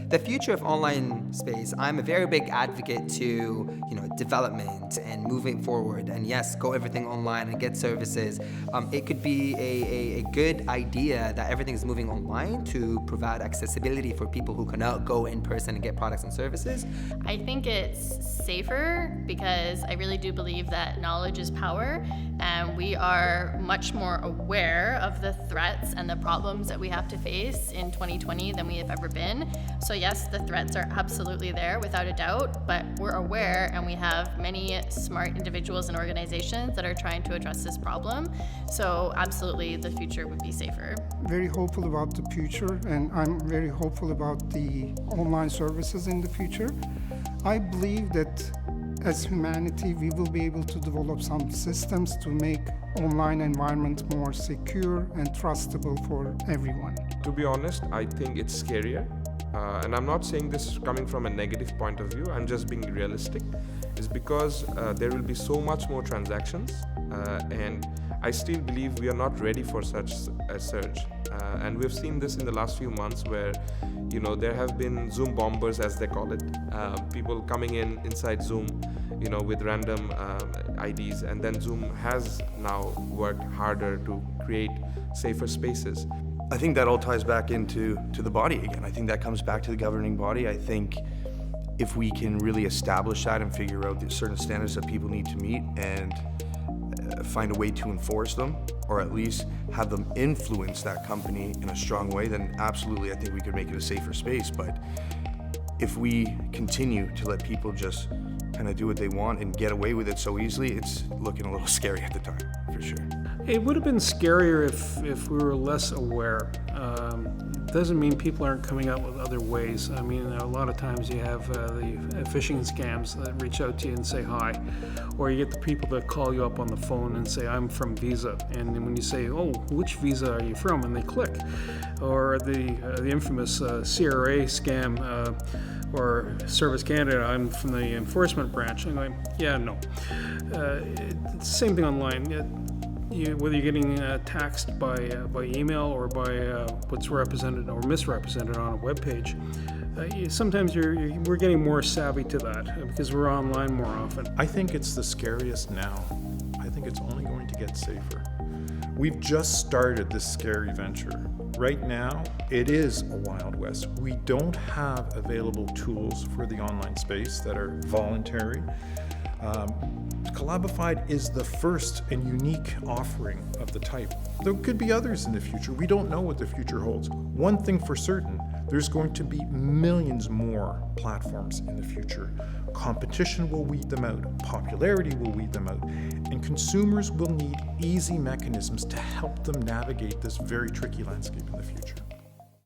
the future of online space, I'm a very big advocate to, development and moving forward. And yes, go everything online and get services. It could be a good idea that everything is moving online to provide accessibility for people who cannot go in person and get products and services. I think it's safer because I really do believe that knowledge is power, and we are much more aware of the threats and the problems that we have to face in 2020 than we have ever been. So yes, the threats are absolutely there without a doubt, but we're aware and we have many smart individuals and organizations that are trying to address this problem. So absolutely the future would be safer. Very hopeful about the future, and I'm very hopeful about the online services in the future. I believe that as humanity, we will be able to develop some systems to make online environment more secure and trustable for everyone. To be honest, I think it's scarier. And I'm not saying this coming from a negative point of view, I'm just being realistic. It's because there will be so much more transactions, and I still believe we are not ready for such a surge. And we've seen this in the last few months where, there have been Zoom bombers, as they call it, people coming inside Zoom, with random IDs, and then Zoom has now worked harder to create safer spaces. I think that all ties back into the body again. I think that comes back to the governing body. I think if we can really establish that and figure out the certain standards that people need to meet and find a way to enforce them, or at least have them influence that company in a strong way, then absolutely I think we could make it a safer space. But if we continue to let people just kind of do what they want and get away with it so easily, it's looking a little scary at the time, for sure. It would have been scarier if we were less aware. It doesn't mean people aren't coming up with other ways. I mean, a lot of times you have the phishing scams that reach out to you and say hi, or you get the people that call you up on the phone and say, I'm from Visa. And then when you say, oh, which Visa are you from? And they click. Or the infamous CRA scam, or Service Canada, I'm from the enforcement branch. And I'm going, yeah, no. It's the same thing online. Whether you're getting taxed by email or by what's represented or misrepresented on a web page, sometimes we're getting more savvy to that because we're online more often. I think it's the scariest now. I think it's only going to get safer. We've just started this scary venture. Right now, it is a Wild West. We don't have available tools for the online space that are voluntary. Collabofide is the first and unique offering of the type. There could be others in the future. We don't know what the future holds. One thing for certain, there's going to be millions more platforms in the future. Competition will weed them out, popularity will weed them out, and consumers will need easy mechanisms to help them navigate this very tricky landscape in the future.